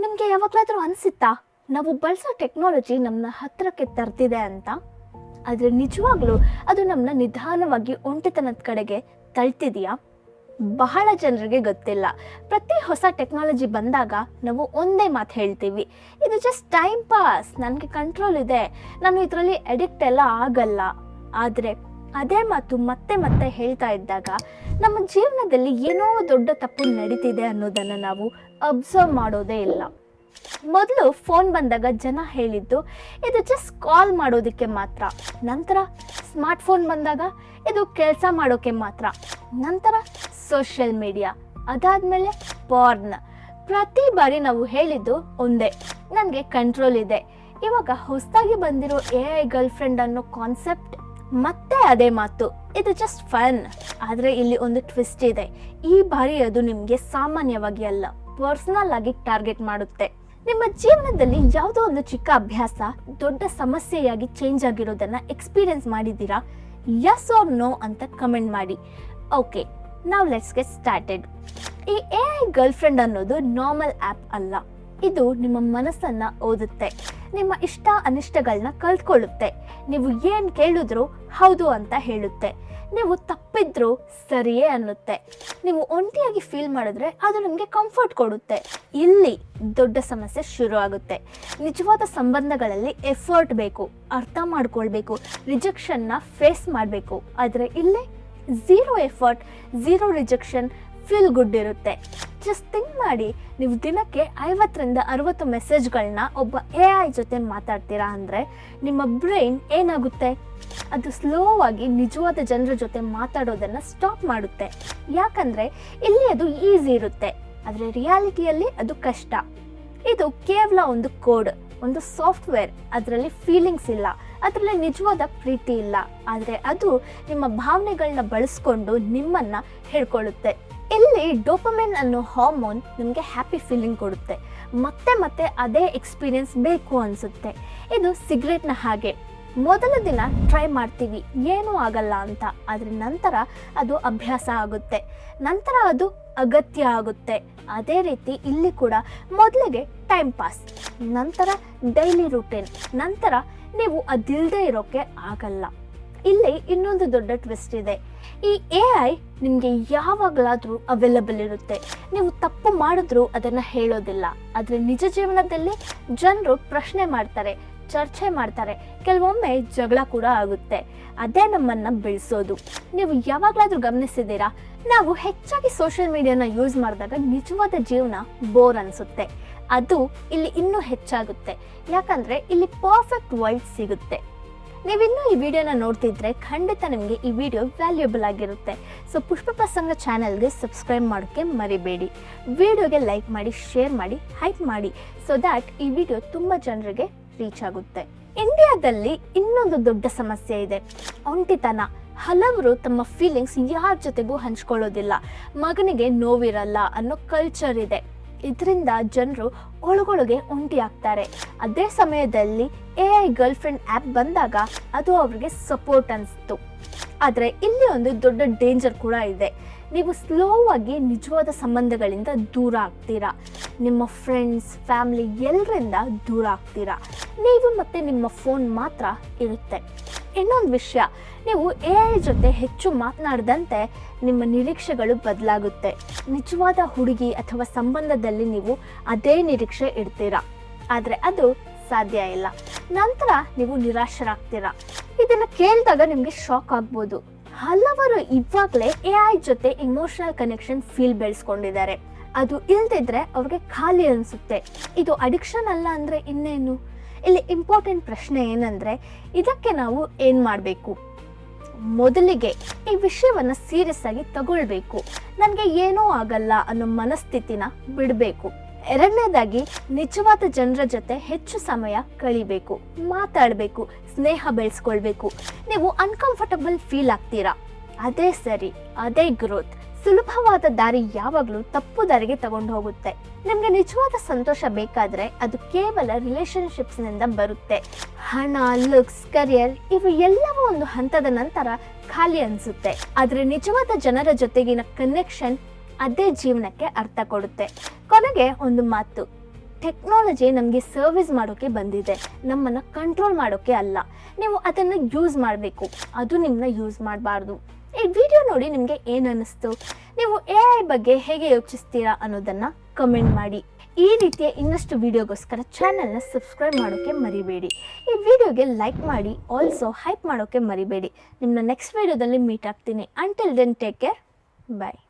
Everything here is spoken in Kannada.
ನಿಮಗೆ ಯಾವಾಗಲಾದರೂ ಅನಿಸುತ್ತಾ ನಾವು ಬಳಸೋ ಟೆಕ್ನಾಲಜಿ ನಮ್ಮನ್ನ ಹತ್ತಿರಕ್ಕೆ ತರ್ತಿದೆ ಅಂತ? ಆದರೆ ನಿಜವಾಗ್ಲೂ ಅದು ನಮ್ಮನ್ನ ನಿಧಾನವಾಗಿ ಒಂಟಿತನದ ಕಡೆಗೆ ತಳ್ತಿದೆಯಾ? ಬಹಳ ಜನರಿಗೆ ಗೊತ್ತಿಲ್ಲ. ಪ್ರತಿ ಹೊಸ ಟೆಕ್ನಾಲಜಿ ಬಂದಾಗ ನಾವು ಒಂದೇ ಮಾತು ಹೇಳ್ತೀವಿ, ಇದು ಜಸ್ಟ್ ಟೈಮ್ ಪಾಸ್, ನನಗೆ ಕಂಟ್ರೋಲ್ ಇದೆ, ನಾನು ಇದರಲ್ಲಿ ಅಡಿಕ್ಟ್ ಎಲ್ಲ ಆಗಲ್ಲ. ಆದರೆ ಅದೇ ಮಾತು ಮತ್ತೆ ಮತ್ತೆ ಹೇಳ್ತಾ ಇದ್ದಾಗ ನಮ್ಮ ಜೀವನದಲ್ಲಿ ಏನೋ ದೊಡ್ಡ ತಪ್ಪು ನಡೀತಿದೆ ಅನ್ನೋದನ್ನು ನಾವು ಅಬ್ಸರ್ವ್ ಮಾಡೋದೇ ಇಲ್ಲ. ಮೊದಲು ಫೋನ್ ಬಂದಾಗ ಜನ ಹೇಳಿದ್ದು ಇದು ಜಸ್ಟ್ ಕಾಲ್ ಮಾಡೋದಕ್ಕೆ ಮಾತ್ರ. ನಂತರ ಸ್ಮಾರ್ಟ್ ಫೋನ್ ಬಂದಾಗ ಇದು ಕೆಲಸ ಮಾಡೋಕ್ಕೆ ಮಾತ್ರ. ನಂತರ ಸೋಷಿಯಲ್ ಮೀಡಿಯಾ, ಅದಾದಮೇಲೆ ಪಾರ್ನ್. ಪ್ರತಿ ಬಾರಿ ನಾವು ಹೇಳಿದ್ದು ಒಂದೇ, ನನಗೆ ಕಂಟ್ರೋಲ್ ಇದೆ. ಇವಾಗ ಹೊಸದಾಗಿ ಬಂದಿರೋ AI ಗರ್ಲ್ಫ್ರೆಂಡ್ ಅನ್ನೋ ಕಾನ್ಸೆಪ್ಟ್ ಮತ್ತೆ ಅದೇ ಮಾತು, ಇದು ಜಸ್ಟ್ ಫನ್. ಆದರೆ ಇಲ್ಲಿ ಒಂದು ಟ್ವಿಸ್ಟ್ ಇದೆ. ಈ ಬಾರಿ ಅದು ನಿಮಗೆ ಸಾಮಾನ್ಯವಾಗಿ ಅಲ್ಲ, ಪರ್ಸನಲ್ ಆಗಿ ಟಾರ್ಗೆಟ್ ಮಾಡುತ್ತೆ. ನಿಮ್ಮ ಜೀವನದಲ್ಲಿ ಯಾವುದೋ ಒಂದು ಚಿಕ್ಕ ಅಭ್ಯಾಸ ದೊಡ್ಡ ಸಮಸ್ಯೆಯಾಗಿ ಚೇಂಜ್ ಆಗಿರೋದನ್ನ ಎಕ್ಸ್ಪೀರಿಯನ್ಸ್ ಮಾಡಿದ್ದೀರಾ? ಯಸ್ ಆರ್ ನೋ ಅಂತ ಕಮೆಂಟ್ ಮಾಡಿ. ಓಕೆ, ನಾವ್ ಲೆಟ್ಸ್ ಗೆಟ್ ಸ್ಟಾರ್ಟೆಡ್. ಈ AI ಗರ್ಲ್ಫ್ರೆಂಡ್ ಅನ್ನೋದು ನಾರ್ಮಲ್ ಆ್ಯಪ್ ಅಲ್ಲ. ಇದು ನಿಮ್ಮ ಮನಸ್ಸನ್ನ ಓದುತ್ತೆ, ನಿಮ್ಮ ಇಷ್ಟ ಅನಿಷ್ಟಗಳನ್ನ ಕಲ್ತ್ಕೊಳ್ಳುತ್ತೆ. ನೀವು ಏನು ಕೇಳಿದ್ರು ಹೌದು ಅಂತ ಹೇಳುತ್ತೆ, ನೀವು ತಪ್ಪಿದ್ರು ಸರಿಯೇ ಅನ್ನುತ್ತೆ. ನೀವು ಒಂಟಿಯಾಗಿ ಫೀಲ್ ಮಾಡಿದ್ರೆ ಅದು ನಿಮಗೆ ಕಂಫರ್ಟ್ ಕೊಡುತ್ತೆ. ಇಲ್ಲಿ ದೊಡ್ಡ ಸಮಸ್ಯೆ ಶುರು ಆಗುತ್ತೆ. ನಿಜವಾದ ಸಂಬಂಧಗಳಲ್ಲಿ ಎಫರ್ಟ್ ಬೇಕು, ಅರ್ಥ ಮಾಡ್ಕೊಳ್ಬೇಕು, ರಿಜೆಕ್ಷನ್ನ ಫೇಸ್ ಮಾಡಬೇಕು. ಆದರೆ ಇಲ್ಲೇ zero effort, zero rejection, feel good ಇರುತ್ತೆ. ಜಸ್ಟ್ ಥಿಂಕ್ ಮಾಡಿ, ನೀವು ದಿನಕ್ಕೆ 50ರಿಂದ 60 ಮೆಸೇಜ್ಗಳನ್ನ ಒಬ್ಬ AI ಜೊತೆ ಮಾತಾಡ್ತೀರಾ ಅಂದರೆ ನಿಮ್ಮ ಬ್ರೈನ್ ಏನಾಗುತ್ತೆ? ಅದು ಸ್ಲೋ ಆಗಿ ನಿಜವಾದ ಜನರ ಜೊತೆ ಮಾತಾಡೋದನ್ನು ಸ್ಟಾಪ್ ಮಾಡುತ್ತೆ. ಯಾಕಂದರೆ ಇಲ್ಲಿ ಅದು ಈಸಿ ಇರುತ್ತೆ, ಆದರೆ ರಿಯಾಲಿಟಿಯಲ್ಲಿ ಅದು ಕಷ್ಟ. ಇದು ಕೇವಲ ಒಂದು ಕೋಡ್, ಒಂದು ಸಾಫ್ಟ್ವೇರ್. ಅದರಲ್ಲಿ ಫೀಲಿಂಗ್ಸ್ ಇಲ್ಲ, ಅದರಲ್ಲಿ ನಿಜವಾದ ಪ್ರೀತಿ ಇಲ್ಲ. ಆದರೆ ಅದು ನಿಮ್ಮ ಭಾವನೆಗಳನ್ನ ಬಳಸ್ಕೊಂಡು ನಿಮ್ಮನ್ನು ಹಿಡ್ಕೊಳ್ಳುತ್ತೆ. ಇಲ್ಲಿ ಡೋಪಮೈನ್ ಅನ್ನೋ ಹಾರ್ಮೋನ್ ನಿಮಗೆ ಹ್ಯಾಪಿ ಫೀಲಿಂಗ್ ಕೊಡುತ್ತೆ. ಮತ್ತೆ ಮತ್ತೆ ಅದೇ ಎಕ್ಸ್ಪೀರಿಯನ್ಸ್ ಬೇಕು ಅನಿಸುತ್ತೆ. ಇದು ಸಿಗರೇಟ್ನ ಹಾಗೆ. ಮೊದಲ ದಿನ ಟ್ರೈ ಮಾಡ್ತೀವಿ, ಏನೂ ಆಗಲ್ಲ ಅಂತ. ಆದರೆ ನಂತರ ಅದು ಅಭ್ಯಾಸ ಆಗುತ್ತೆ, ನಂತರ ಅದು ಅಗತ್ಯ ಆಗುತ್ತೆ. ಅದೇ ರೀತಿ ಇಲ್ಲಿ ಕೂಡ ಮೊದಲಿಗೆ ಟೈಮ್ ಪಾಸ್, ನಂತರ ಡೈಲಿ ರೂಟೀನ್, ನಂತರ ನೀವು ಅದಿಲ್ಲದೆ ಇರೋಕ್ಕೆ ಆಗಲ್ಲ. ಇಲ್ಲಿ ಇನ್ನೊಂದು ದೊಡ್ಡ ಟ್ವಿಸ್ಟ್ ಇದೆ. ಈ AI ನಿಮಗೆ ಯಾವಾಗಲಾದರೂ ಅವೈಲಬಲ್ ಇರುತ್ತೆ. ನೀವು ತಪ್ಪು ಮಾಡಿದ್ರೂ ಅದನ್ನು ಹೇಳೋದಿಲ್ಲ. ಆದರೆ ನಿಜ ಜೀವನದಲ್ಲಿ ಜನರು ಪ್ರಶ್ನೆ ಮಾಡ್ತಾರೆ, ಚರ್ಚೆ ಮಾಡ್ತಾರೆ, ಕೆಲವೊಮ್ಮೆ ಜಗಳ ಕೂಡ ಆಗುತ್ತೆ. ಅದೇ ನಮ್ಮನ್ನು ಬೆಳೆಸೋದು. ನೀವು ಯಾವಾಗಲಾದರೂ ಗಮನಿಸಿದ್ದೀರಾ, ನಾವು ಹೆಚ್ಚಾಗಿ ಸೋಷಿಯಲ್ ಮೀಡಿಯಾನ ಯೂಸ್ ಮಾಡಿದಾಗ ನಿಜವಾದ ಜೀವನ ಬೋರ್ ಅನಿಸುತ್ತೆ. ಅದು ಇಲ್ಲಿ ಇನ್ನೂ ಹೆಚ್ಚಾಗುತ್ತೆ, ಯಾಕಂದರೆ ಇಲ್ಲಿ ಪರ್ಫೆಕ್ಟ್ ವರ್ಲ್ಡ್ ಸಿಗುತ್ತೆ. ನೀವಿನ್ನೂ ಈ ವಿಡಿಯೋನ ನೋಡ್ತಿದ್ರೆ ಖಂಡಿತ ನಿಮಗೆ ಈ ವಿಡಿಯೋ ವ್ಯಾಲ್ಯೂಬಲ್ ಆಗಿರುತ್ತೆ. ಸೊ ಪುಷ್ಪ ಪ್ರಸಂಗ ಚಾನೆಲ್ಗೆ ಸಬ್ಸ್ಕ್ರೈಬ್ ಮಾಡೋಕ್ಕೆ ಮರಿಬೇಡಿ. ವಿಡಿಯೋಗೆ ಲೈಕ್ ಮಾಡಿ, ಶೇರ್ ಮಾಡಿ, ಹೈಪ್ ಮಾಡಿ, ಸೊ ದ್ಯಾಟ್ ಈ ವಿಡಿಯೋ ತುಂಬ ಜನರಿಗೆ ರೀಚ್ ಆಗುತ್ತೆ. ಇಂಡಿಯಾದಲ್ಲಿ ಇನ್ನೊಂದು ದೊಡ್ಡ ಸಮಸ್ಯೆ ಇದೆ, ಒಂಟಿತನ. ಹಲವರು ತಮ್ಮ ಫೀಲಿಂಗ್ಸ್ ಯಾರ ಜೊತೆಗೂ ಹಂಚ್ಕೊಳ್ಳೋದಿಲ್ಲ. ಮಗನಿಗೆ ನೋವಿರಲ್ಲ ಅನ್ನೋ ಕಲ್ಚರ್ ಇದೆ. ಇದರಿಂದ ಜನರು ಒಳಗೊಳಗೆ ಒಂಟಿ ಆಗ್ತಾರೆ. ಅದೇ ಸಮಯದಲ್ಲಿ AI ಗರ್ಲ್ಫ್ರೆಂಡ್ ಆ್ಯಪ್ ಬಂದಾಗ ಅದು ಅವ್ರಿಗೆ ಸಪೋರ್ಟ್ ಅನಿಸ್ತು. ಆದರೆ ಇಲ್ಲಿ ಒಂದು ದೊಡ್ಡ ಡೇಂಜರ್ ಕೂಡ ಇದೆ. ನೀವು ಸ್ಲೋ ಆಗಿ ನಿಜವಾದ ಸಂಬಂಧಗಳಿಂದ ದೂರ ಆಗ್ತೀರಾ. ನಿಮ್ಮ ಫ್ರೆಂಡ್ಸ್, ಫ್ಯಾಮಿಲಿ ಎಲ್ಲರಿಂದ ದೂರ ಆಗ್ತೀರಾ. ನೀವು ಮತ್ತು ನಿಮ್ಮ ಫೋನ್ ಮಾತ್ರ ಇರುತ್ತೆ. ಇನ್ನೊಂದು ವಿಷಯ, ನೀವು AI ಜೊತೆ ಹೆಚ್ಚು ಮಾತನಾಡದಂತೆ ನಿಮ್ಮ ನಿರೀಕ್ಷೆಗಳು ಬದಲಾಗುತ್ತೆ. ನಿಜವಾದ ಹುಡುಗಿ ಅಥವಾ ಸಂಬಂಧದಲ್ಲಿ ನೀವು ಅದೇ ನಿರೀಕ್ಷೆ ಇಡ್ತೀರಾ, ಆದರೆ ಅದು ಸಾಧ್ಯ ಇಲ್ಲ. ನಂತರ ನೀವು ನಿರಾಶರಾಗ್ತೀರಾ. ಇದನ್ನು ಕೇಳಿದಾಗ ನಿಮಗೆ ಶಾಕ್ ಆಗ್ಬೋದು. ಹಲವರು ಇವಾಗಲೇ AI ಜೊತೆ ಇಮೋಷನಲ್ ಕನೆಕ್ಷನ್ ಫೀಲ್ ಬೆಳೆಸ್ಕೊಂಡಿದ್ದಾರೆ. ಅದು ಇಲ್ದಿದ್ರೆ ಅವ್ರಿಗೆ ಖಾಲಿ ಅನಿಸುತ್ತೆ. ಇದು ಅಡಿಕ್ಷನ್ ಅಲ್ಲ ಅಂದರೆ ಇನ್ನೇನು? ಇಲ್ಲಿ ಇಂಪಾರ್ಟೆಂಟ್ ಪ್ರಶ್ನೆ ಏನಂದರೆ, ಇದಕ್ಕೆ ನಾವು ಏನು ಮಾಡಬೇಕು? ಮೊದಲಿಗೆ ಈ ವಿಷಯವನ್ನು ಸೀರಿಯಸ್ ಆಗಿ ತಗೊಳ್ಬೇಕು. ನನಗೆ ಏನೂ ಆಗಲ್ಲ ಅನ್ನೋ ಮನಸ್ಥಿತಿನ ಬಿಡಬೇಕು. ಎರಡನೇದಾಗಿ, ನಿಜವಾದ ಜನರ ಜೊತೆ ಹೆಚ್ಚು ಸಮಯ ಕಳಿಬೇಕು, ಮಾತಾಡಬೇಕು, ಸ್ನೇಹ ಬೆಳೆಸ್ಕೊಳ್ಬೇಕು. ನೀವು ಅನ್ಕಂಫರ್ಟಬಲ್ ಫೀಲ್ ಆಗ್ತೀರಾ, ಅದೇ ಸರಿ, ಅದೇ ಗ್ರೋತ್. ಸುಲಭವಾದ ದಾರಿ ಯಾವಾಗಲೂ ತಪ್ಪು ದಾರಿಗೆ ತಗೊಂಡು ಹೋಗುತ್ತೆ. ನಿಮಗೆ ನಿಜವಾದ ಸಂತೋಷ ಬೇಕಾದರೆ ಅದು ಕೇವಲ ರಿಲೇಶನ್ಶಿಪ್ಸ್ನಿಂದ ಬರುತ್ತೆ. ಹಣ, ಲುಕ್ಸ್, ಕರಿಯರ್ ಇವು ಎಲ್ಲವೂ ಒಂದು ಹಂತದ ನಂತರ ಖಾಲಿ ಅನಿಸುತ್ತೆ. ಆದರೆ ನಿಜವಾದ ಜನರ ಜೊತೆಗಿನ ಕನೆಕ್ಷನ್ ಅದೇ ಜೀವನಕ್ಕೆ ಅರ್ಥ ಕೊಡುತ್ತೆ. ಕೊನೆಗೆ ಒಂದು ಮಾತು, ಟೆಕ್ನಾಲಜಿ ನಮಗೆ ಸರ್ವಿಸ್ ಮಾಡೋಕ್ಕೆ ಬಂದಿದೆ, ನಮ್ಮನ್ನು ಕಂಟ್ರೋಲ್ ಮಾಡೋಕ್ಕೆ ಅಲ್ಲ. ನೀವು ಅದನ್ನು ಯೂಸ್ ಮಾಡಬೇಕು, ಅದು ನಿಮ್ಮನ್ನ ಯೂಸ್ ಮಾಡಬಾರ್ದು. ಈ ವಿಡಿಯೋ ನೋಡಿ ನಿಮಗೆ ಏನು ಅನ್ನಿಸ್ತು? ನೀವು AI ಬಗ್ಗೆ ಹೇಗೆ ಯೋಚಿಸ್ತೀರಾ ಅನ್ನೋದನ್ನು ಕಮೆಂಟ್ ಮಾಡಿ. ಈ ರೀತಿಯ ಇನ್ನಷ್ಟು ವಿಡಿಯೋಗೋಸ್ಕರ ಚಾನಲ್ನ ಸಬ್ಸ್ಕ್ರೈಬ್ ಮಾಡೋಕ್ಕೆ ಮರಿಬೇಡಿ. ಈ ವಿಡಿಯೋಗೆ ಲೈಕ್ ಮಾಡಿ, ಆಲ್ಸೋ ಹೈಪ್ ಮಾಡೋಕ್ಕೆ ಮರಿಬೇಡಿ. ನಿಮ್ಮನ್ನ ನೆಕ್ಸ್ಟ್ ವಿಡಿಯೋದಲ್ಲಿ ಮೀಟ್ ಆಗ್ತೀನಿ. ಅಂಟಿಲ್ ದೆನ್ ಟೇಕ್ ಕೇರ್, ಬಾಯ್.